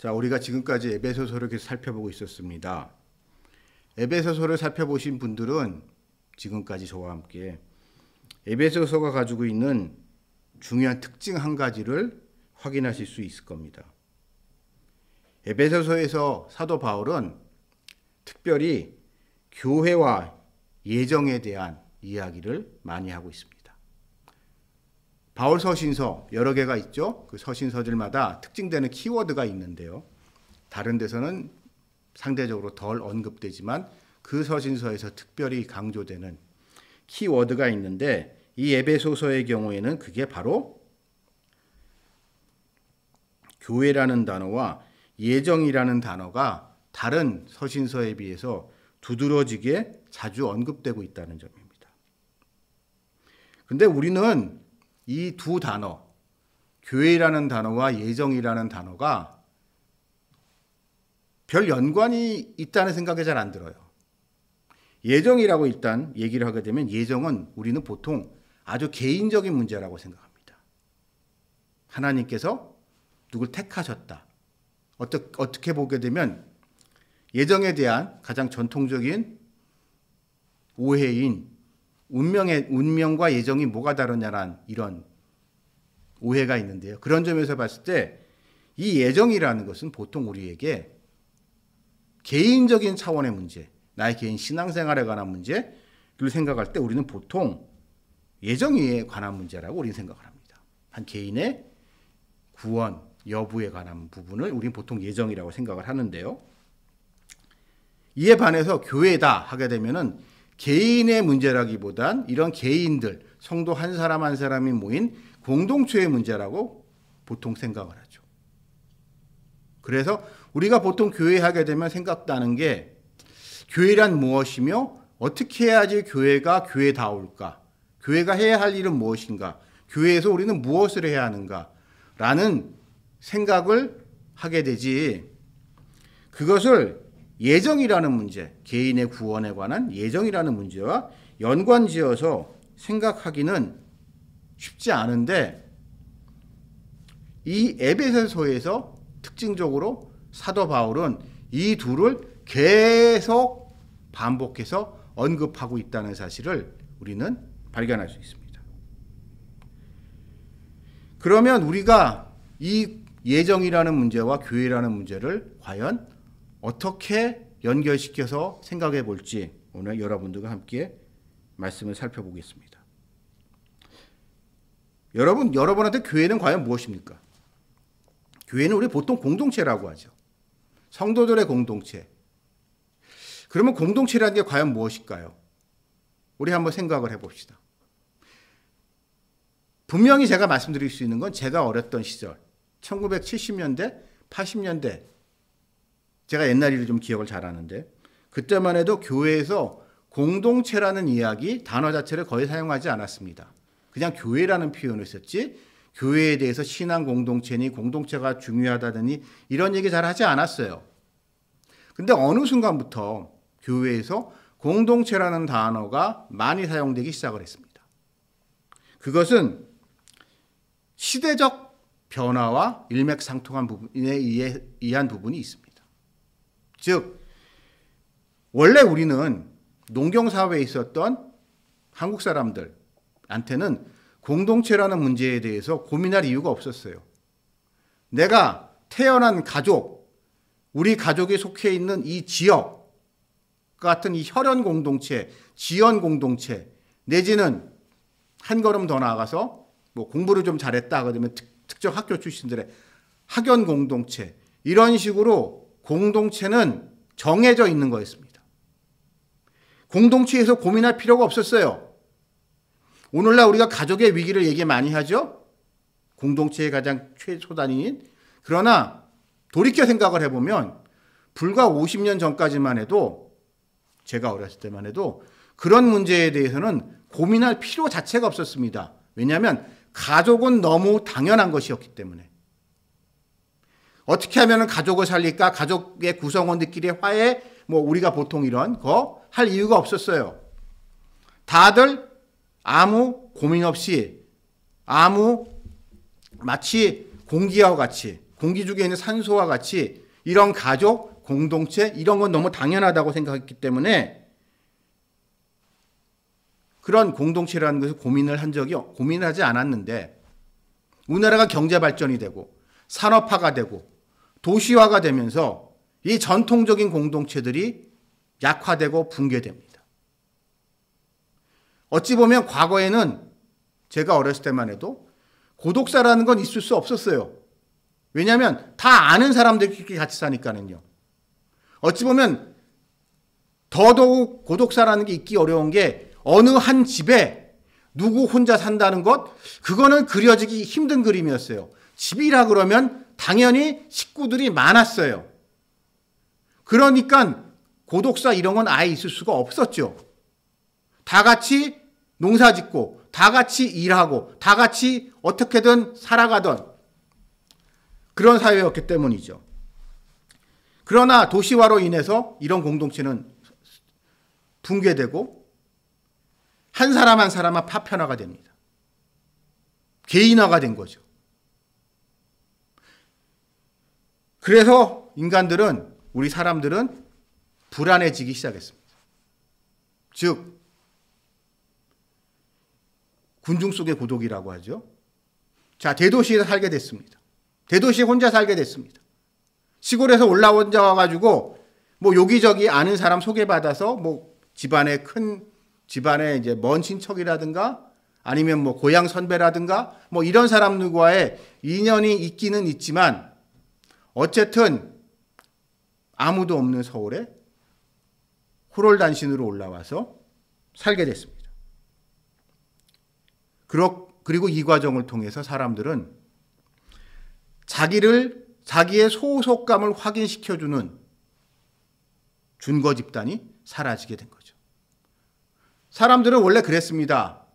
자, 우리가 지금까지 에베소서를 계속 살펴보고 있었습니다. 에베소서를 살펴보신 분들은 지금까지 저와 함께 에베소서가 가지고 있는 중요한 특징 한 가지를 확인하실 수 있을 겁니다. 에베소서에서 사도 바울은 특별히 교회와 예정에 대한 이야기를 많이 하고 있습니다. 바울 서신서 여러 개가 있죠. 그 서신서들마다 특징되는 키워드가 있는데요. 다른 데서는 상대적으로 덜 언급되지만 그 서신서에서 특별히 강조되는 키워드가 있는데 이 에베소서의 경우에는 그게 바로 교회라는 단어와 예정이라는 단어가 다른 서신서에 비해서 두드러지게 자주 언급되고 있다는 점입니다. 근데 우리는 이 두 단어, 교회라는 단어와 예정이라는 단어가 별 연관이 있다는 생각이 잘 안 들어요. 예정이라고 일단 얘기를 하게 되면 예정은 우리는 보통 아주 개인적인 문제라고 생각합니다. 하나님께서 누굴 택하셨다. 어떻게 보게 되면 예정에 대한 가장 전통적인 오해인 운명과 예정이 뭐가 다르냐라는 이런 오해가 있는데요. 그런 점에서 봤을 때 이 예정이라는 것은 보통 우리에게 개인적인 차원의 문제, 나의 개인 신앙생활에 관한 문제를 생각할 때 우리는 보통 예정에 관한 문제라고 우리는 생각을 합니다. 한 개인의 구원 여부에 관한 부분을 우리는 보통 예정이라고 생각을 하는데요. 이에 반해서 교회다 하게 되면은 개인의 문제라기보단 이런 개인들, 성도 한 사람 한 사람이 모인 공동체의 문제라고 보통 생각을 하죠. 그래서 우리가 보통 교회 하게 되면 생각나는 게 교회란 무엇이며 어떻게 해야지 교회가 교회다울까? 교회가 해야 할 일은 무엇인가? 교회에서 우리는 무엇을 해야 하는가? 라는 생각을 하게 되지 그것을 예정이라는 문제, 개인의 구원에 관한 예정이라는 문제와 연관지어서 생각하기는 쉽지 않은데 이 에베소서에서 특징적으로 사도 바울은 이 둘을 계속 반복해서 언급하고 있다는 사실을 우리는 발견할 수 있습니다. 그러면 우리가 이 예정이라는 문제와 교회라는 문제를 과연 어떻게 연결시켜서 생각해 볼지 오늘 여러분들과 함께 말씀을 살펴보겠습니다. 여러분한테 교회는 과연 무엇입니까? 교회는 우리 보통 공동체라고 하죠. 성도들의 공동체. 그러면 공동체라는 게 과연 무엇일까요? 우리 한번 생각을 해봅시다. 분명히 제가 말씀드릴 수 있는 건 제가 어렸던 시절 1970년대, 80년대 제가 옛날 일을 좀 기억을 잘하는데 그때만 해도 교회에서 공동체라는 이야기 단어 자체를 거의 사용하지 않았습니다. 그냥 교회라는 표현을 썼지 교회에 대해서 신앙 공동체니 공동체가 중요하다더니 이런 얘기 잘 하지 않았어요. 근데 어느 순간부터 교회에서 공동체라는 단어가 많이 사용되기 시작을 했습니다. 그것은 시대적 변화와 일맥상통한 부분에 의한 부분이 있습니다. 즉 원래 우리는 농경사회에 있었던 한국 사람들한테는 공동체라는 문제에 대해서 고민할 이유가 없었어요. 내가 태어난 가족, 우리 가족이 속해 있는 이 지역 같은 이 혈연 공동체, 지연 공동체 내지는 한 걸음 더 나아가서 뭐 공부를 좀 잘했다 하게 되면 특정 학교 출신들의 학연 공동체 이런 식으로 공동체는 정해져 있는 거였습니다. 공동체에서 고민할 필요가 없었어요. 오늘날 우리가 가족의 위기를 얘기 많이 하죠. 공동체의 가장 최소단위인. 그러나 돌이켜 생각을 해보면 불과 50년 전까지만 해도 제가 어렸을 때만 해도 그런 문제에 대해서는 고민할 필요 자체가 없었습니다. 왜냐하면 가족은 너무 당연한 것이었기 때문에. 어떻게 하면 가족을 살릴까? 가족의 구성원들끼리의 화해, 우리가 보통 이런 거 할 이유가 없었어요. 다들 아무 고민 없이 마치 공기와 같이 공기 중에 있는 산소와 같이 이런 가족, 공동체 이런 건 너무 당연하다고 생각했기 때문에 그런 공동체라는 것을 고민하지 않았는데 우리나라가 경제 발전이 되고 산업화가 되고 도시화가 되면서 이 전통적인 공동체들이 약화되고 붕괴됩니다. 어찌 보면 과거에는 제가 어렸을 때만 해도 고독사라는 건 있을 수 없었어요. 왜냐하면 다 아는 사람들끼리 같이 사니까는요. 어찌 보면 더더욱 고독사라는 게 있기 어려운 게 어느 한 집에 누구 혼자 산다는 것, 그거는 그려지기 힘든 그림이었어요. 집이라 그러면 당연히 식구들이 많았어요. 그러니까 고독사 이런 건 아예 있을 수가 없었죠. 다 같이 농사 짓고 다 같이 일하고 다 같이 어떻게든 살아가던 그런 사회였기 때문이죠. 그러나 도시화로 인해서 이런 공동체는 붕괴되고 한 사람 한 사람만 파편화가 됩니다. 개인화가 된 거죠. 그래서 인간들은, 우리 사람들은 불안해지기 시작했습니다. 즉 군중 속의 고독이라고 하죠. 자, 대도시에서 살게 됐습니다. 대도시에 혼자 살게 됐습니다. 시골에서 혼자 와가지고 뭐 여기저기 아는 사람 소개받아서 뭐 집안에 이제 먼 친척이라든가 아니면 뭐 고향 선배라든가 뭐 이런 사람들과의 인연이 있기는 있지만 어쨌든 아무도 없는 서울에 호롤단신으로 올라와서 살게 됐습니다. 그리고 이 과정을 통해서 사람들은 자기의 소속감을 확인시켜주는 준거 집단이 사라지게 된 거죠. 사람들은 원래 그랬습니다.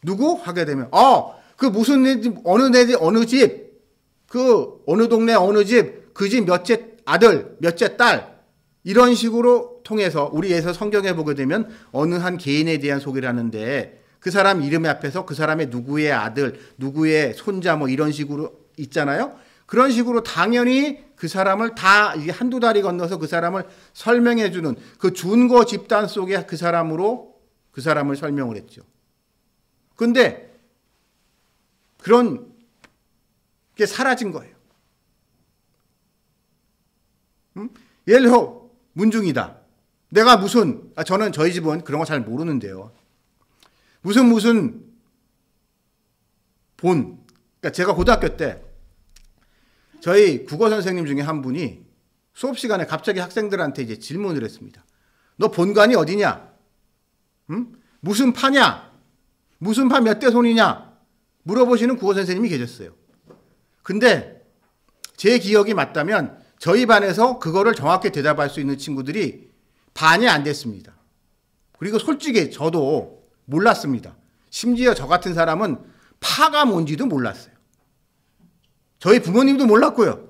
누구? 하게 되면 그 무슨 집, 어느 집, 그 어느 동네 어느 집, 그 집 몇째 아들, 몇째 딸 이런 식으로 통해서 우리에서 성경에 보게 되면 어느 한 개인에 대한 소개를 하는데 그 사람 이름 앞에서 그 사람의 누구의 아들, 누구의 손자 뭐 이런 식으로 있잖아요. 그런 식으로 당연히 그 사람을 다 이게 한두 다리 건너서 그 사람을 설명해 주는 그 준거 집단 속에 그 사람을 설명을 했죠. 근데 그런 게 사라진 거예요. 예를 들어 문중이다. 내가 저는 저희 집은 그런 거 잘 모르는데요. 무슨 그러니까 제가 고등학교 때 저희 국어 선생님 중에 한 분이 수업 시간에 갑자기 학생들한테 이제 질문을 했습니다. 너 본관이 어디냐? 무슨 파냐? 무슨 파 몇 대 손이냐? 물어보시는 국어 선생님이 계셨어요. 근데 제 기억이 맞다면 저희 반에서 그거를 정확히 대답할 수 있는 친구들이 반이 안 됐습니다. 그리고 솔직히 저도 몰랐습니다. 심지어 저 같은 사람은 파가 뭔지도 몰랐어요. 저희 부모님도 몰랐고요.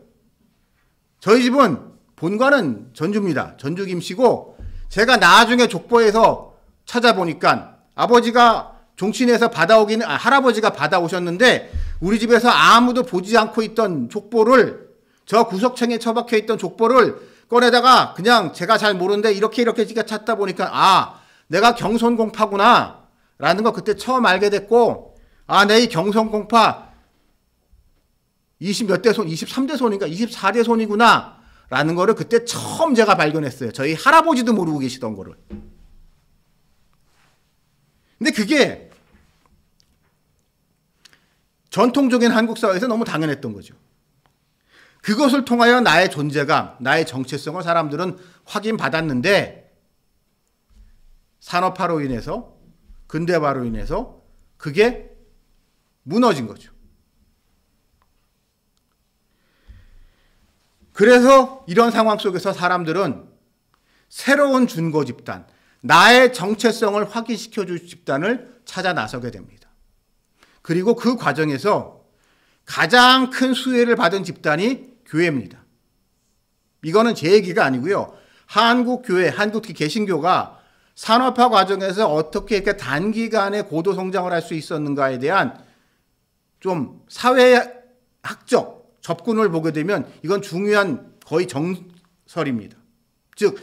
저희 집은 본관은 전주입니다. 전주 김씨고 제가 나중에 족보에서 찾아보니까 아버지가 종친에서 할아버지가 받아오셨는데 우리 집에서 아무도 보지 않고 있던 족보를 저 구석창에 처박혀 있던 족보를 꺼내다가 그냥 제가 잘 모르는데 이렇게 제가 찾다 보니까 내가 경손공파구나 라는 거 그때 처음 알게 됐고 내 이 경손공파 20몇 대 손, 23대 손인가 24대 손이구나 라는 거를 그때 처음 제가 발견했어요. 저희 할아버지도 모르고 계시던 거를. 근데 그게 전통적인 한국 사회에서 너무 당연했던 거죠. 그것을 통하여 나의 존재감, 나의 정체성을 사람들은 확인받았는데 산업화로 인해서, 근대화로 인해서 그게 무너진 거죠. 그래서 이런 상황 속에서 사람들은 새로운 준거 집단, 나의 정체성을 확인시켜줄 집단을 찾아 나서게 됩니다. 그리고 그 과정에서 가장 큰 수혜를 받은 집단이 교회입니다. 이거는 제 얘기가 아니고요. 한국교회, 한국 개신교가 산업화 과정에서 어떻게 이렇게 단기간에 고도 성장을 할 수 있었는가에 대한 좀 사회학적, 접근을 보게 되면 이건 중요한 거의 정설입니다. 즉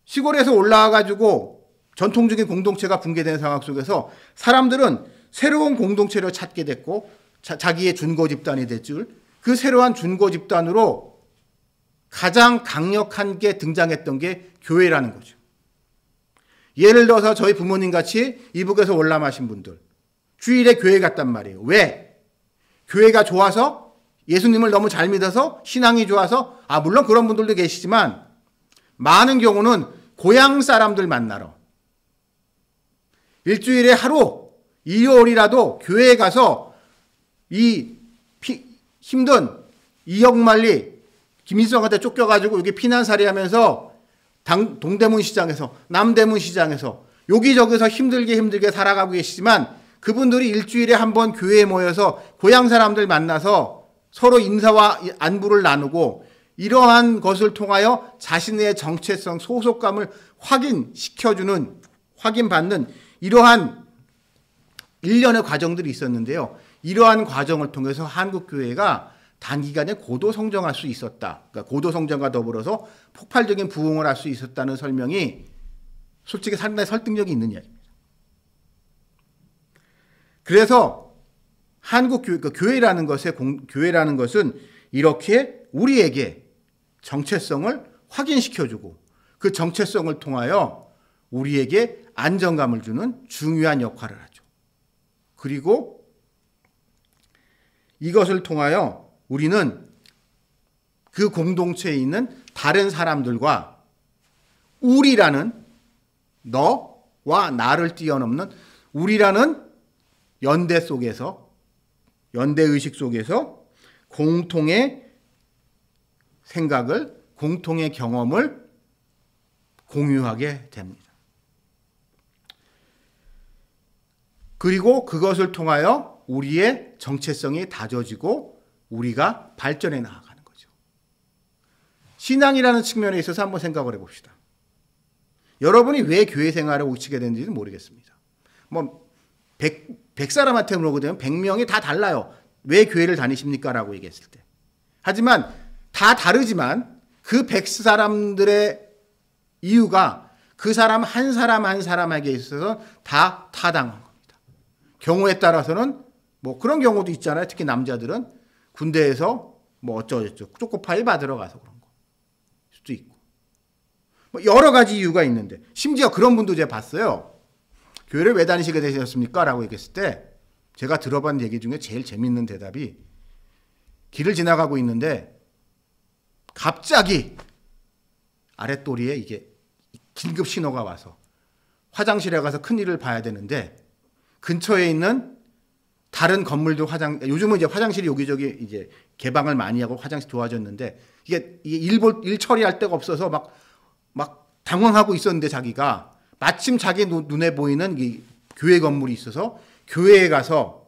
시골에서 올라와가지고 전통적인 공동체가 붕괴된 상황 속에서 사람들은 새로운 공동체를 찾게 됐고 자기의 준거 집단이 됐죠. 그 새로운 준거 집단으로 가장 강력한 게 등장했던 게 교회라는 거죠. 예를 들어서 저희 부모님 같이 이북에서 월남하신 분들 주일에 교회 갔단 말이에요. 왜? 교회가 좋아서 예수님을 너무 잘 믿어서 신앙이 좋아서 물론 그런 분들도 계시지만 많은 경우는 고향 사람들 만나러 일주일에 하루 일요일이라도 교회에 가서 이 힘든 이역만리 김일성한테 쫓겨가지고 여기 피난살이 하면서 동대문 시장에서 남대문 시장에서 여기저기서 힘들게 살아가고 계시지만 그분들이 일주일에 한 번 교회에 모여서 고향 사람들 만나서 서로 인사와 안부를 나누고 이러한 것을 통하여 자신의 정체성, 소속감을 확인받는 이러한 일련의 과정들이 있었는데요. 이러한 과정을 통해서 한국교회가 단기간에 고도 성장할 수 있었다. 그러니까 고도 성장과 더불어서 폭발적인 부흥을 할 수 있었다는 설명이 솔직히 상당히 설득력이 있는 이야기입니다. 그래서 한국 교회라는 것은 이렇게 우리에게 정체성을 확인시켜주고 그 정체성을 통하여 우리에게 안정감을 주는 중요한 역할을 하죠. 그리고 이것을 통하여 우리는 그 공동체에 있는 다른 사람들과 우리라는 너와 나를 뛰어넘는 우리라는 연대의식 속에서 공통의 생각을, 공통의 경험을 공유하게 됩니다. 그리고 그것을 통하여 우리의 정체성이 다져지고 우리가 발전해 나아가는 거죠. 신앙이라는 측면에 있어서 한번 생각을 해봅시다. 여러분이 왜 교회 생활을 오치게 됐는지는 모르겠습니다. 100사람한테 물어보게 되면 100명이 다 달라요. 왜 교회를 다니십니까? 라고 얘기했을 때. 하지만 다 다르지만 그 100사람들의 이유가 그 사람 한 사람에게 있어서 다 타당한 겁니다. 경우에 따라서는 그런 경우도 있잖아요. 특히 남자들은 군대에서 어쩌고저쩌고 초코파이 받으러 가서 그런 거 수도 있고 여러 가지 이유가 있는데 심지어 그런 분도 제가 봤어요. 교회를 왜 다니시게 되셨습니까? 라고 얘기했을 때 제가 들어본 얘기 중에 제일 재밌는 대답이 길을 지나가고 있는데 갑자기 아랫도리에 이게 긴급 신호가 와서 화장실에 가서 큰일을 봐야 되는데 근처에 있는 다른 건물도 요즘은 이제 화장실이 여기저기 이제 개방을 많이 하고 화장실 좋아졌는데 이게 일 처리할 데가 없어서 막 당황하고 있었는데 자기가 마침 자기 눈에 보이는 이 교회 건물이 있어서 교회에 가서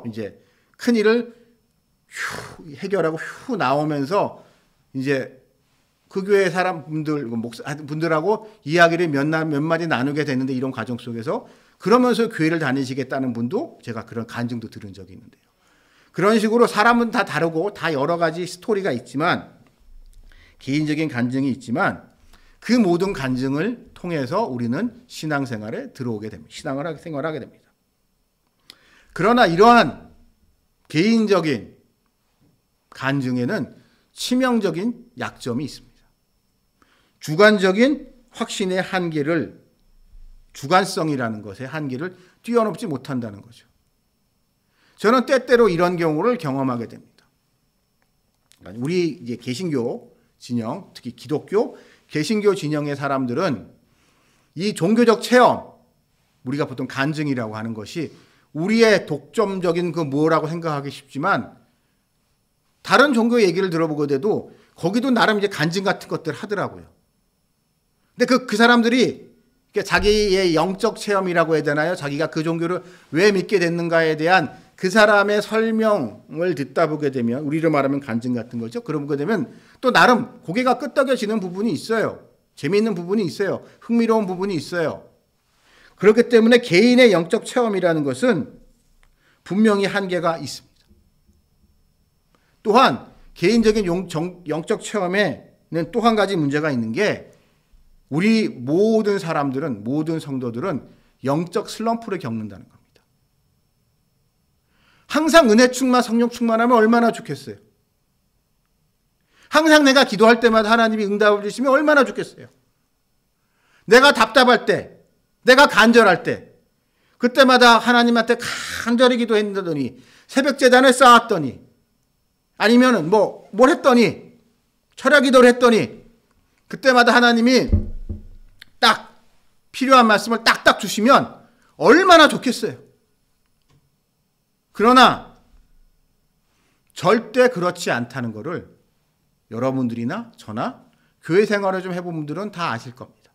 이제 큰일을 해결하고 나오면서 이제 그 교회 분들하고 이야기를 몇 마디 나누게 됐는데 이런 과정 속에서 그러면서 교회를 다니시겠다는 분도 제가 그런 간증도 들은 적이 있는데요. 그런 식으로 사람은 다 다르고 다 여러 가지 스토리가 있지만 개인적인 간증이 있지만 그 모든 간증을 통해서 우리는 신앙생활에 들어오게 됩니다. 생활하게 됩니다. 그러나 이러한 개인적인 간증에는 치명적인 약점이 있습니다. 주관적인 확신의 주관성이라는 것의 한계를 뛰어넘지 못한다는 거죠. 저는 때때로 이런 경우를 경험하게 됩니다. 우리 이제 개신교 진영, 특히 기독교 개신교 진영의 사람들은 이 종교적 체험, 우리가 보통 간증이라고 하는 것이 우리의 독점적인 뭐라고 생각하기 쉽지만 다른 종교 얘기를 들어보게 돼도 거기도 나름 이제 간증 같은 것들 하더라고요. 근데 그 사람들이 자기의 영적 체험이라고 해야 되나요? 자기가 그 종교를 왜 믿게 됐는가에 대한 그 사람의 설명을 듣다 보게 되면 우리로 말하면 간증 같은 거죠. 그러고 보게 되면 또 나름 고개가 끄덕여지는 부분이 있어요. 재미있는 부분이 있어요. 흥미로운 부분이 있어요. 그렇기 때문에 개인의 영적 체험이라는 것은 분명히 한계가 있습니다. 또한 개인적인 영적 체험에는 또 한 가지 문제가 있는 게 우리 모든 사람들은, 모든 성도들은 영적 슬럼프를 겪는다는 겁니다. 항상 은혜 충만, 성령 충만하면 얼마나 좋겠어요. 항상 내가 기도할 때마다 하나님이 응답을 주시면 얼마나 좋겠어요. 내가 답답할 때, 내가 간절할 때, 그때마다 하나님한테 간절히 기도했더니, 새벽 제단을 쌓았더니, 아니면은 뭘 했더니, 철야 기도를 했더니, 그때마다 하나님이 딱 필요한 말씀을 딱딱 주시면 얼마나 좋겠어요. 그러나 절대 그렇지 않다는 것을 여러분들이나 저나 교회 생활을 좀 해본 분들은 다 아실 겁니다.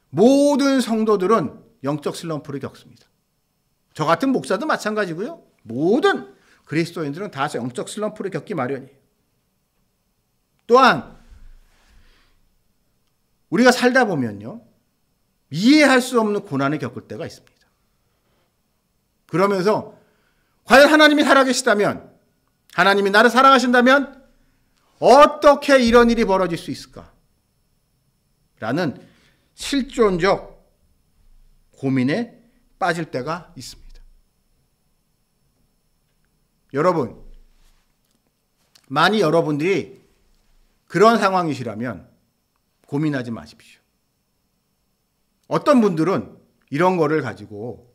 모든 성도들은 영적 슬럼프를 겪습니다. 저 같은 목사도 마찬가지고요. 모든 그리스도인들은 다 영적 슬럼프를 겪기 마련이에요. 또한 우리가 살다 보면요, 이해할 수 없는 고난을 겪을 때가 있습니다. 그러면서 과연 하나님이 살아계시다면, 하나님이 나를 사랑하신다면 어떻게 이런 일이 벌어질 수 있을까? 라는 실존적 고민에 빠질 때가 있습니다. 여러분, 만약 여러분들이 그런 상황이시라면 고민하지 마십시오. 어떤 분들은 이런 거를 가지고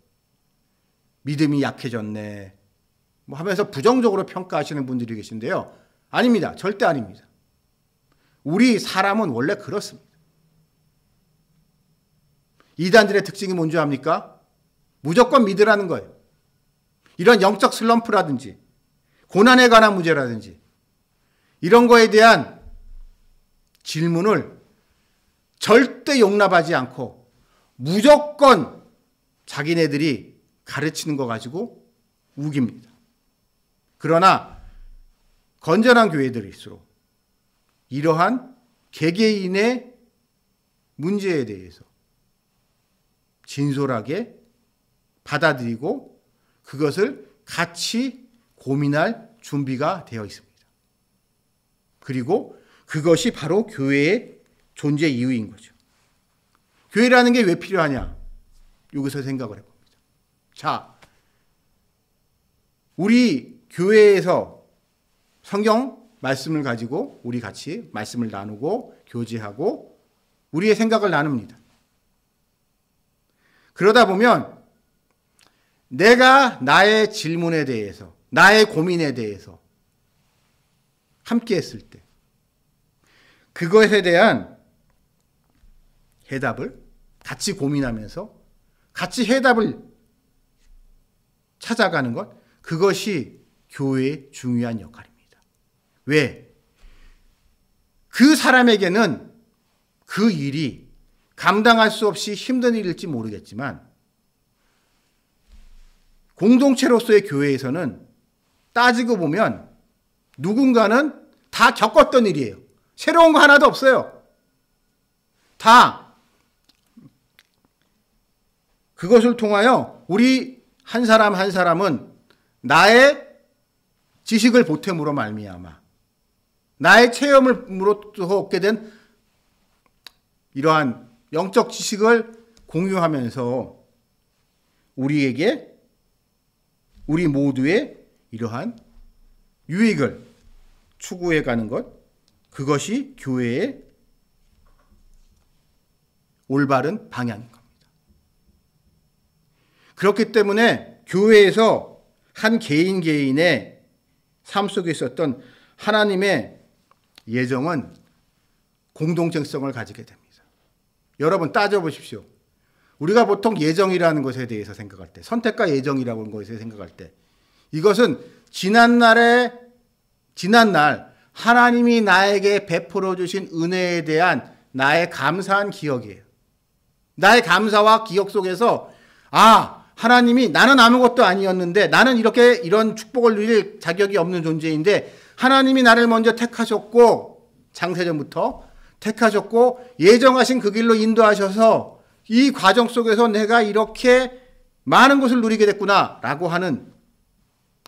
믿음이 약해졌네 하면서 부정적으로 평가하시는 분들이 계신데요. 아닙니다. 절대 아닙니다. 우리 사람은 원래 그렇습니다. 이단들의 특징이 뭔지 압니까? 무조건 믿으라는 거예요. 이런 영적 슬럼프라든지 고난에 관한 문제라든지 이런 거에 대한 질문을 절대 용납하지 않고 무조건 자기네들이 가르치는 거 가지고 우깁니다. 그러나 건전한 교회들일수록 이러한 개개인의 문제에 대해서 진솔하게 받아들이고 그것을 같이 고민할 준비가 되어 있습니다. 그리고 그것이 바로 교회의 존재 이유인 거죠. 교회라는 게 왜 필요하냐? 여기서 생각을 해봅니다. 자, 우리 교회에서 성경 말씀을 가지고 우리 같이 말씀을 나누고 교제하고 우리의 생각을 나눕니다. 그러다 보면 내가 나의 질문에 대해서, 나의 고민에 대해서 함께 했을 때 그것에 대한 해답을 같이 고민하면서 같이 해답을 찾아가는 것, 그것이 교회의 중요한 역할입니다. 왜? 그 사람에게는 그 일이 감당할 수 없이 힘든 일일지 모르겠지만 공동체로서의 교회에서는 따지고 보면 누군가는 다 겪었던 일이에요. 새로운 거 하나도 없어요. 다 그것을 통하여 우리 한 사람 한 사람은 나의 지식을 보탬으로 말미암아 나의 체험으로부터 얻게 된 이러한 영적 지식을 공유하면서 우리에게 우리 모두의 이러한 유익을 추구해 가는 것, 그것이 교회의 올바른 방향인 겁니다. 그렇기 때문에 교회에서 한 개인의 삶 속에 있었던 하나님의 예정은 공동체성을 가지게 됩니다. 여러분 따져보십시오. 우리가 보통 예정이라는 것에 대해서 생각할 때, 선택과 예정이라고 하는 것에 생각할 때, 이것은 지난날 하나님이 나에게 베풀어 주신 은혜에 대한 나의 감사한 기억이에요. 나의 감사와 기억 속에서 하나님이 나는 아무것도 아니었는데 나는 이런 축복을 누릴 자격이 없는 존재인데 하나님이 나를 먼저 택하셨고 창세전부터 택하셨고 예정하신 그 길로 인도하셔서 이 과정 속에서 내가 이렇게 많은 것을 누리게 됐구나라고 하는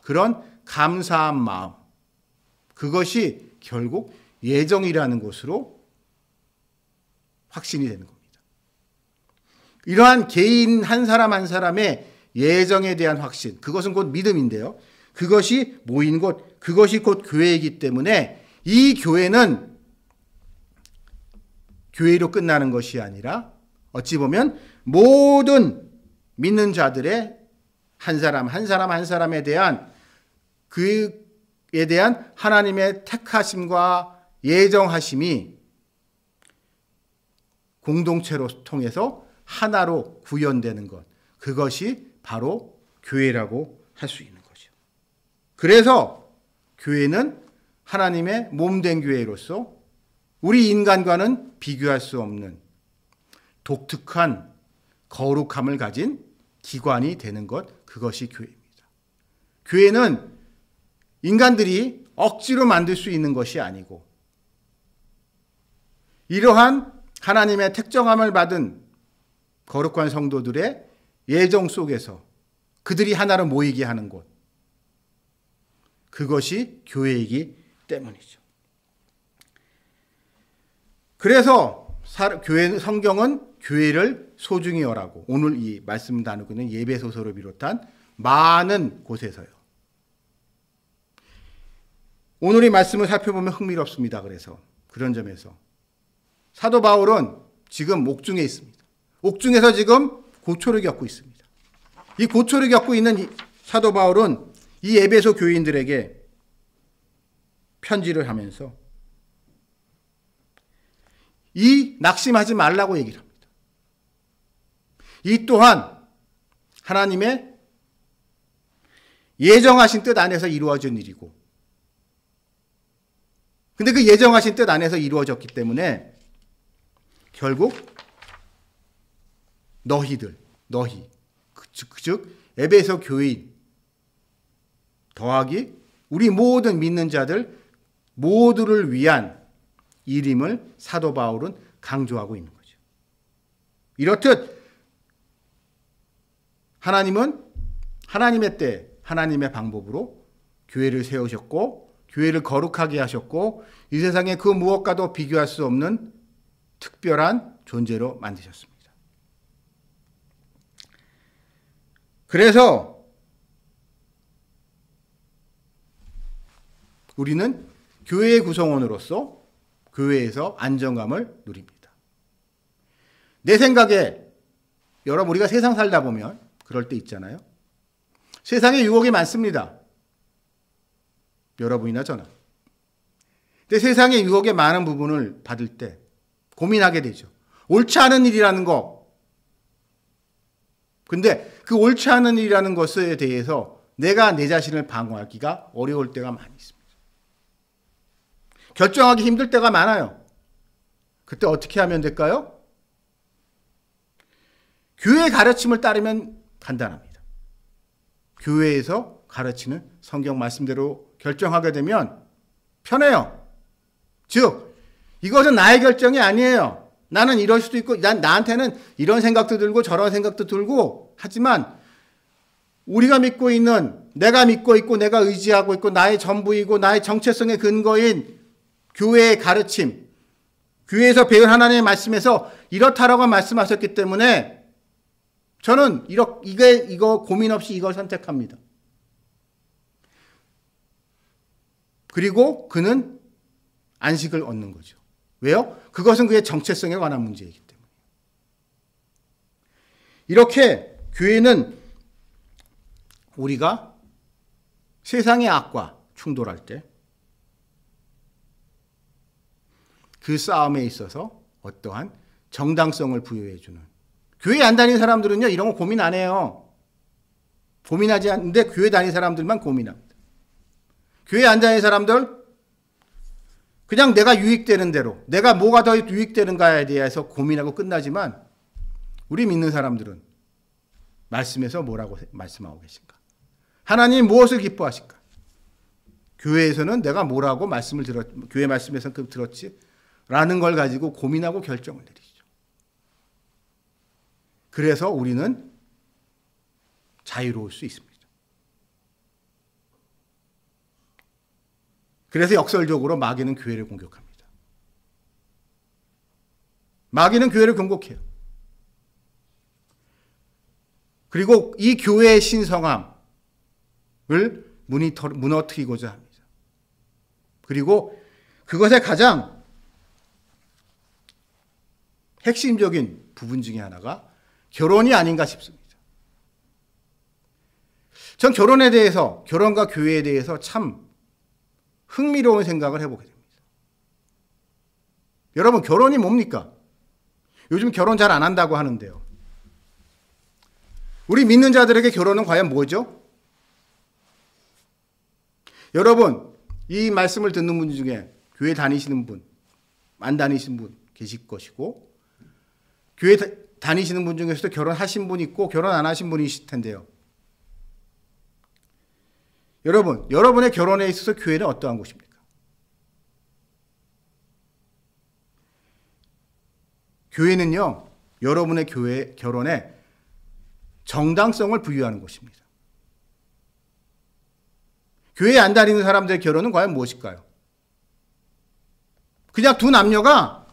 그런 감사한 마음, 그것이 결국 예정이라는 것으로 확신이 되는 겁니다. 이러한 개인 한 사람 한 사람의 예정에 대한 확신, 그것은 곧 믿음인데요. 그것이 모인 곳, 그것이 곧 교회이기 때문에 이 교회는 교회로 끝나는 것이 아니라 어찌 보면 모든 믿는 자들의 한 사람 한 사람에 대한 그에 대한 하나님의 택하심과 예정하심이 공동체로 통해서 하나로 구현되는 것, 그것이 바로 교회라고 할 수 있는 거죠. 그래서 교회는 하나님의 몸된 교회로서 우리 인간과는 비교할 수 없는 독특한 거룩함을 가진 기관이 되는 것, 그것이 교회입니다. 교회는 인간들이 억지로 만들 수 있는 것이 아니고 이러한 하나님의 택정함을 받은 거룩한 성도들의 예정 속에서 그들이 하나로 모이게 하는 곳, 그것이 교회이기 때문이죠. 그래서 성경은 교회를 소중히 여라고 오늘 이 말씀 나누고 있는 예배소서를 비롯한 많은 곳에서요. 오늘 이 말씀을 살펴보면 흥미롭습니다. 그래서 그런 점에서 사도 바울은 지금 옥중에 있습니다. 옥중에서 지금 고초를 겪고 있습니다. 이 고초를 겪고 있는 사도 바울은 이 에베소 교인들에게 편지를 하면서 이 낙심하지 말라고 얘기를 합니다. 이 또한 하나님의 예정하신 뜻 안에서 이루어진 일이고, 근데 그 예정하신 뜻 안에서 이루어졌기 때문에 결국 너희 즉 에베소 교인 더하기 우리 모든 믿는 자들 모두를 위한 일임을 사도 바울은 강조하고 있는 거죠. 이렇듯 하나님은 하나님의 때 하나님의 방법으로 교회를 세우셨고 교회를 거룩하게 하셨고 이 세상에 그 무엇과도 비교할 수 없는 특별한 존재로 만드셨습니다. 그래서 우리는 교회의 구성원으로서 교회에서 안정감을 누립니다. 내 생각에 여러분 우리가 세상 살다 보면 그럴 때 있잖아요. 세상에 유혹이 많습니다. 여러분이나 저나. 근데 세상의 유혹의 많은 부분을 받을 때 고민하게 되죠. 옳지 않은 일이라는 거. 근데 그 옳지 않은 일이라는 것에 대해서 내가 내 자신을 방어하기가 어려울 때가 많이 있습니다. 결정하기 힘들 때가 많아요. 그때 어떻게 하면 될까요? 교회의 가르침을 따르면 간단합니다. 교회에서 가르치는 성경 말씀대로 결정하게 되면 편해요. 즉, 이것은 나의 결정이 아니에요. 나는 이럴 수도 있고, 나한테는 이런 생각도 들고 저런 생각도 들고, 하지만 우리가 믿고 있는, 내가 믿고 있고, 내가 의지하고 있고, 나의 전부이고, 나의 정체성의 근거인 교회의 가르침, 교회에서 배운 하나님의 말씀에서 이렇다라고 말씀하셨기 때문에 저는 이거 고민 없이 이걸 선택합니다. 그리고 그는 안식을 얻는 거죠. 왜요? 그것은 그의 정체성에 관한 문제이기 때문에. 이렇게 교회는 우리가 세상의 악과 충돌할 때 그 싸움에 있어서 어떠한 정당성을 부여해주는, 교회 안 다니는 사람들은요 이런 거 고민 안 해요. 고민하지 않는데 교회 다니는 사람들만 고민합니다. 교회 안 다니는 사람들 그냥 내가 유익되는 대로, 내가 뭐가 더 유익되는가에 대해서 고민하고 끝나지만 우리 믿는 사람들은 말씀에서 뭐라고 말씀하고 계신가? 하나님 무엇을 기뻐하실까? 교회에서는 내가 뭐라고 말씀을 교회 말씀에서 들었지? 라는 걸 가지고 고민하고 결정을 내리죠. 그래서 우리는 자유로울 수 있습니다. 그래서 역설적으로 마귀는 교회를 공격합니다. 마귀는 교회를 공격해요. 그리고 이 교회의 신성함을 무너뜨리고자 합니다. 그리고 그것의 가장 핵심적인 부분 중에 하나가 결혼이 아닌가 싶습니다. 전 결혼에 대해서, 결혼과 교회에 대해서 참 흥미로운 생각을 해보게 됩니다. 여러분, 결혼이 뭡니까? 요즘 결혼 잘 안 한다고 하는데요. 우리 믿는 자들에게 결혼은 과연 뭐죠? 여러분, 이 말씀을 듣는 분 중에 교회 다니시는 분, 안 다니시는 분 계실 것이고, 교회 다니시는 분 중에서도 결혼하신 분 있고 결혼 안 하신 분이 있을 텐데요. 여러분, 여러분의 결혼에 있어서 교회는 어떠한 곳입니까? 교회는요, 여러분의 결혼에 정당성을 부여하는 곳입니다. 교회에 안 다니는 사람들의 결혼은 과연 무엇일까요? 그냥 두 남녀가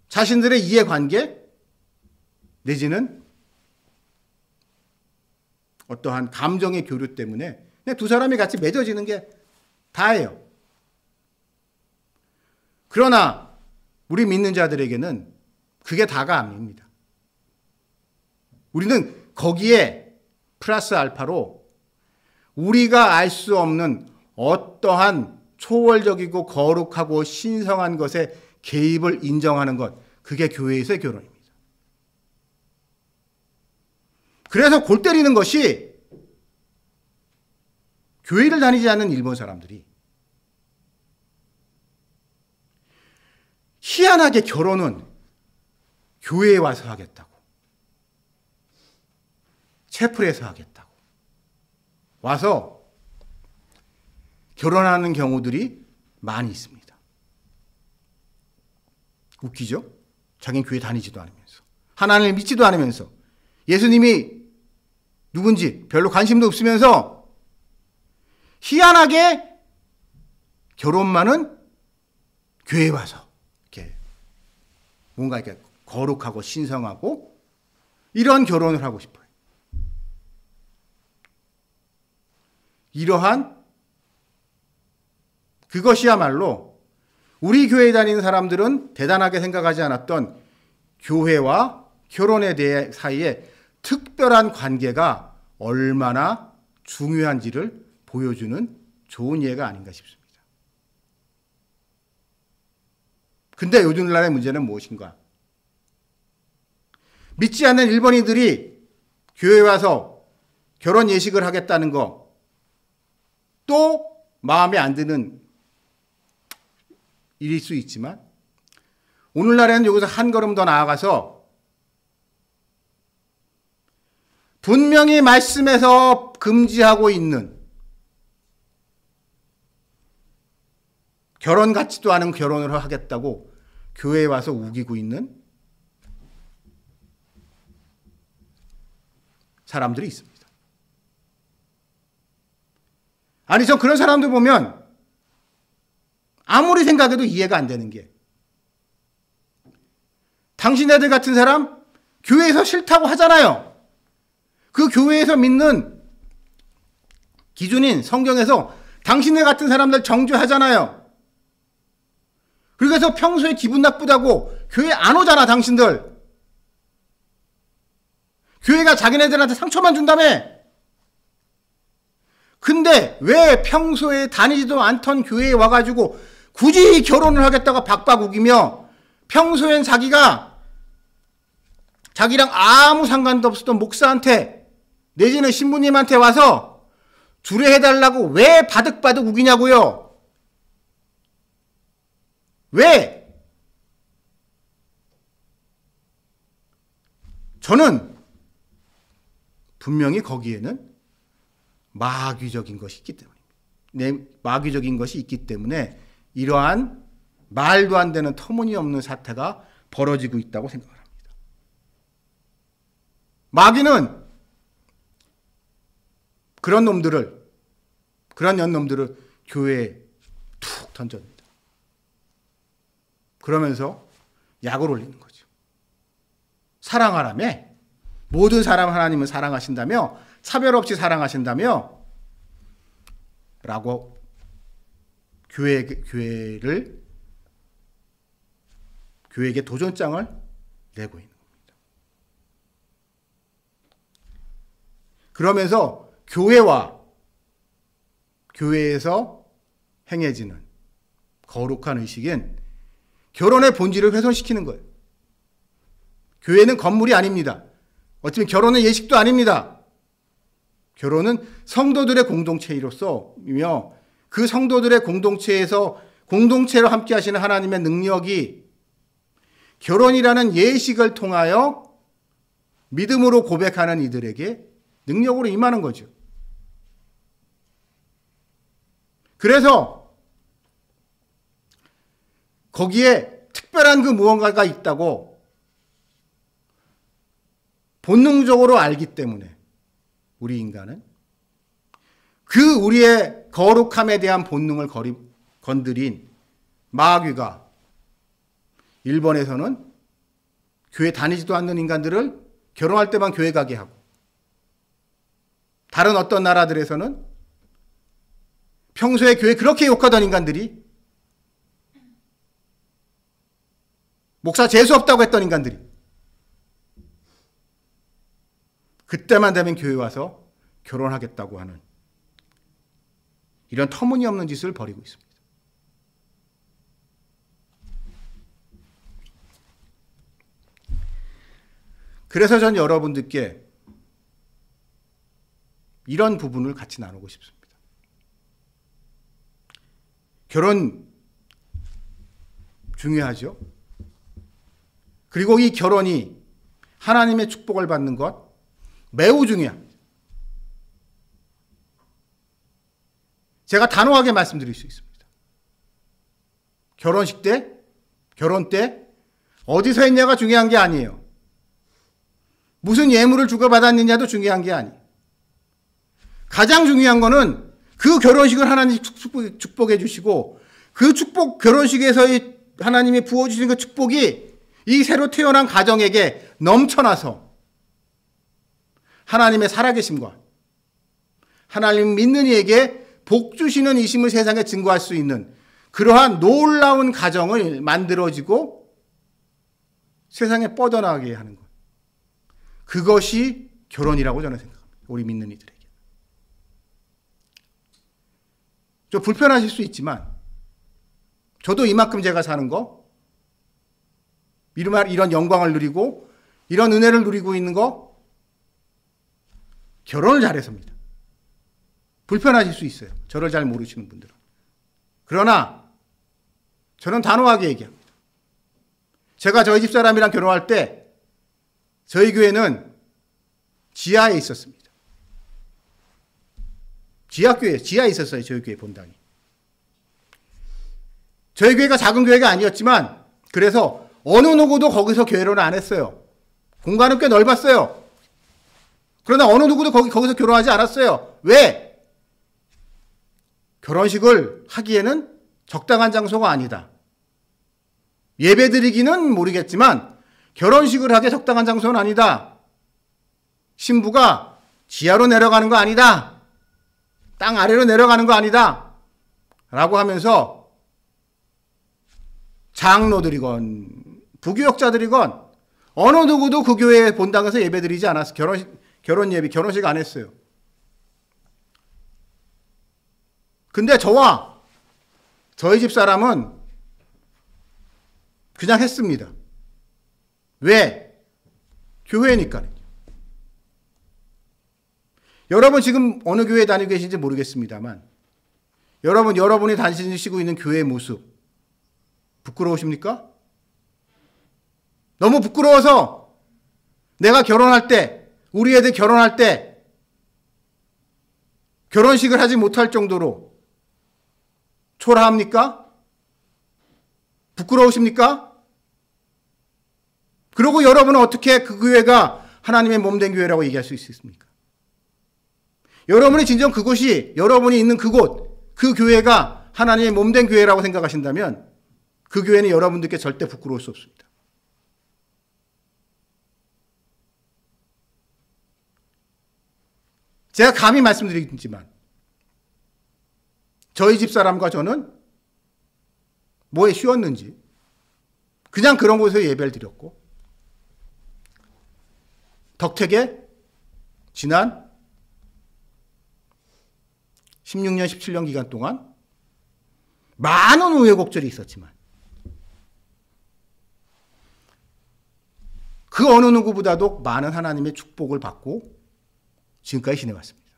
자신들의 이해관계 내지는 어떠한 감정의 교류 때문에 그냥 두 사람이 같이 맺어지는 게 다예요. 그러나 우리 믿는 자들에게는 그게 다가 아닙니다. 우리는 거기에 플러스 알파로 우리가 알 수 없는 어떠한 초월적이고 거룩하고 신성한 것의 개입을 인정하는 것, 그게 교회에서의 결혼입니다. 그래서 골 때리는 것이 교회를 다니지 않는 일본 사람들이 희한하게 결혼은 교회에 와서 하겠다고, 채플에서 하겠다고 와서 결혼하는 경우들이 많이 있습니다. 웃기죠? 자기는 교회 다니지도 않으면서, 하나님을 믿지도 않으면서, 예수님이 누군지 별로 관심도 없으면서 희한하게 결혼만은 교회에 와서 이렇게 뭔가 이렇게 거룩하고 신성하고 이런 결혼을 하고 싶어요. 이러한 그것이야말로 우리 교회에 다니는 사람들은 대단하게 생각하지 않았던 교회와 결혼에 대해 사이에 특별한 관계가 얼마나 중요한지를 보여주는 좋은 예가 아닌가 싶습니다. 근데 요즘날의 문제는 무엇인가? 믿지 않는 일본인들이 교회에 와서 결혼 예식을 하겠다는 거, 또 마음에 안 드는 일일 수 있지만, 오늘날에는 여기서 한 걸음 더 나아가서 분명히 말씀에서 금지하고 있는 결혼 같지도 않은 결혼을 하겠다고 교회에 와서 우기고 있는 사람들이 있습니다. 아니, 전 그런 사람들 보면 아무리 생각해도 이해가 안 되는 게, 당신네들 같은 사람 교회에서 싫다고 하잖아요. 그 교회에서 믿는 기준인 성경에서 당신네 같은 사람들 정죄하잖아요. 그래서 평소에 기분 나쁘다고 교회 안 오잖아, 당신들. 교회가 자기네들한테 상처만 준다며. 근데 왜 평소에 다니지도 않던 교회에 와가지고 굳이 결혼을 하겠다고 박박 우기며, 평소엔 자기랑 아무 상관도 없었던 목사한테 내지는 신부님한테 와서 주례해달라고 왜 바득바득 우기냐고요? 왜? 저는 분명히 거기에는 마귀적인 것이 있기 때문입니다. 마귀적인 것이 있기 때문에 이러한 말도 안 되는 터무니없는 사태가 벌어지고 있다고 생각을 합니다. 마귀는 그런 연놈들을 교회에 툭 던져냅니다. 그러면서 약을 올리는 거죠. 사랑하라며, 모든 사람 하나님은 사랑하신다며, 차별 없이 사랑하신다며 라고 교회에게 도전장을 내고 있는 겁니다. 그러면서 교회에서 행해지는 거룩한 의식인 결혼의 본질을 훼손시키는 거예요. 교회는 건물이 아닙니다. 어쩌면 결혼은 예식도 아닙니다. 결혼은 성도들의 공동체로서이며 그 성도들의 공동체에서 공동체로 함께 하시는 하나님의 능력이 결혼이라는 예식을 통하여 믿음으로 고백하는 이들에게 능력으로 임하는 거죠. 그래서 거기에 특별한 그 무언가가 있다고 본능적으로 알기 때문에 우리 인간은 그 우리의 거룩함에 대한 본능을 건드린 마귀가 일본에서는 교회 다니지도 않는 인간들을 결혼할 때만 교회 가게 하고, 다른 어떤 나라들에서는 평소에 교회 그렇게 욕하던 인간들이, 목사 재수 없다고 했던 인간들이 그때만 되면 교회 와서 결혼하겠다고 하는 이런 터무니없는 짓을 벌이고 있습니다. 그래서 전 여러분들께 이런 부분을 같이 나누고 싶습니다. 결혼 중요하죠. 그리고 이 결혼이 하나님의 축복을 받는 것 매우 중요합니다. 제가 단호하게 말씀드릴 수 있습니다. 결혼식 때, 결혼 때 어디서 했냐가 중요한 게 아니에요. 무슨 예물을 주고받았느냐도 중요한 게 아니에요. 가장 중요한 거는 그 결혼식을 하나님이 축복해 주시고 그 결혼식에서의 하나님이 부어주신 그 축복이 이 새로 태어난 가정에게 넘쳐나서 하나님의 살아계심과 하나님 믿는 이에게 복 주시는 이심을 세상에 증거할 수 있는 그러한 놀라운 가정을 만들어지고 세상에 뻗어나가게 하는 것. 그것이 결혼이라고 저는 생각합니다. 우리 믿는 이들에게. 좀 불편하실 수 있지만 저도 이만큼 제가 사는 거, 이런 영광을 누리고 이런 은혜를 누리고 있는 거 결혼을 잘해서입니다. 불편하실 수 있어요. 저를 잘 모르시는 분들은. 그러나 저는 단호하게 얘기합니다. 제가 저희 집 사람이랑 결혼할 때 저희 교회는 지하에 있었습니다. 지하에 있었어요. 저희 교회 본당이. 저희 교회가 작은 교회가 아니었지만 그래서 어느 누구도 거기서 결혼을 안 했어요. 공간은 꽤 넓었어요. 그러나 어느 누구도 거기서 결혼하지 않았어요. 왜? 결혼식을 하기에는 적당한 장소가 아니다. 예배드리기는 모르겠지만 결혼식을 하기에 적당한 장소는 아니다. 신부가 지하로 내려가는 거 아니다. 땅 아래로 내려가는 거 아니다. 라고 하면서 장로들이건 부교역자들이건 어느 누구도 그 교회 본당에서 예배드리지 않았어요. 결혼식 안 했어요. 근데 저와 저희 집 사람은 그냥 했습니다. 왜? 교회니까요. 여러분 지금 어느 교회에 다니고 계신지 모르겠습니다만 여러분이 다니시고 있는 교회의 모습 부끄러우십니까? 너무 부끄러워서 내가 결혼할 때, 우리 애들 결혼할 때 결혼식을 하지 못할 정도로 초라합니까? 부끄러우십니까? 그리고 여러분은 어떻게 그 교회가 하나님의 몸된 교회라고 얘기할 수 있습니까? 여러분이 진정 그곳이 여러분이 있는 그곳, 그 교회가 하나님의 몸된 교회라고 생각하신다면 그 교회는 여러분들께 절대 부끄러울 수 없습니다. 제가 감히 말씀드리지만 저희 집사람과 저는 뭐에 쉬웠는지 그냥 그런 곳에서 예배를 드렸고 덕택에 지난 16년, 17년 기간 동안 많은 우여곡절이 있었지만 그 어느 누구보다도 많은 하나님의 축복을 받고 지금까지 지내왔습니다.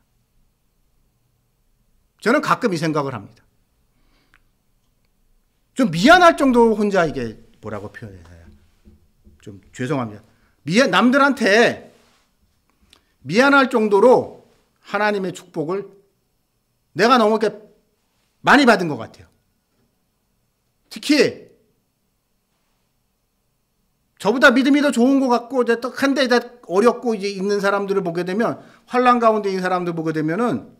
저는 가끔 이 생각을 합니다. 좀 미안할 정도로 혼자 이게 뭐라고 표현해야 좀 죄송합니다. 남들한테 미안할 정도로 하나님의 축복을 내가 너무 이렇게 많이 받은 것 같아요. 특히 저보다 믿음이 더 좋은 것 같고 한데 어렵고 이제 있는 사람들을 보게 되면 환난 가운데 있는 사람들 보게 되면은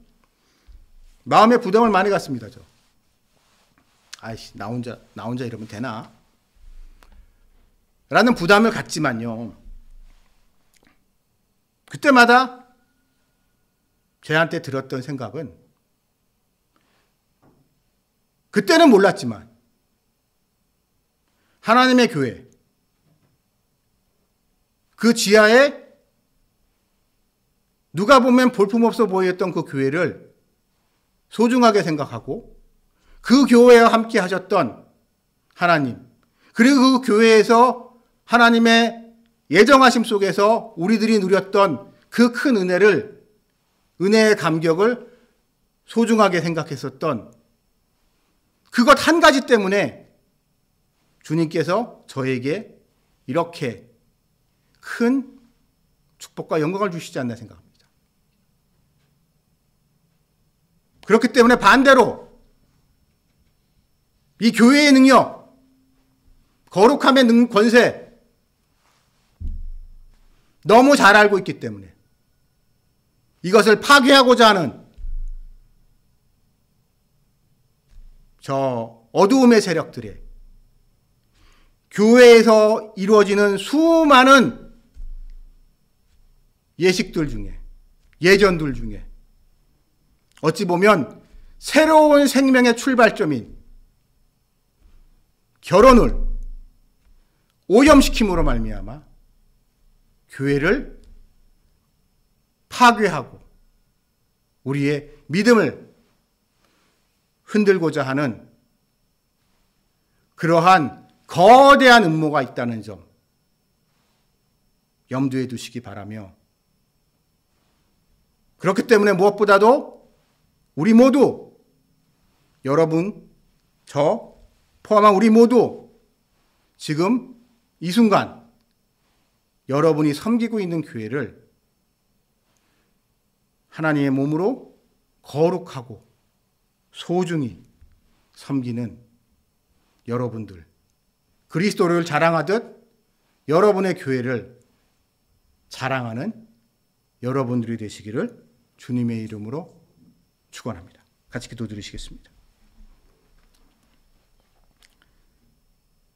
마음의 부담을 많이 갖습니다. 저. 아이씨 나 혼자 이러면 되나? 라는 부담을 갖지만요. 그때마다 저한테 들었던 생각은 그때는 몰랐지만 하나님의 교회 그 지하에 누가 보면 볼품없어 보였던 그 교회를 소중하게 생각하고 그 교회와 함께 하셨던 하나님 그리고 그 교회에서 하나님의 예정하심 속에서 우리들이 누렸던 그 큰 은혜의 감격을 소중하게 생각했었던 그것 한 가지 때문에 주님께서 저에게 이렇게 큰 축복과 영광을 주시지 않나 생각합니다. 그렇기 때문에 반대로 이 교회의 능력, 거룩함의 권세 너무 잘 알고 있기 때문에 이것을 파괴하고자 하는 저 어두움의 세력들의 교회에서 이루어지는 수많은 예식들 중에 예전들 중에 어찌 보면 새로운 생명의 출발점인 결혼을 오염시킴으로 말미암아 교회를 파괴하고 우리의 믿음을 흔들고자 하는 그러한 거대한 음모가 있다는 점 염두에 두시기 바라며 그렇기 때문에 무엇보다도 우리 모두 여러분, 저 포함한 우리 모두 지금 이 순간 여러분이 섬기고 있는 교회를 하나님의 몸으로 거룩하고 소중히 섬기는 여러분들, 그리스도를 자랑하듯 여러분의 교회를 자랑하는 여러분들이 되시기를 주님의 이름으로 축원합니다. 같이 기도드리시겠습니다.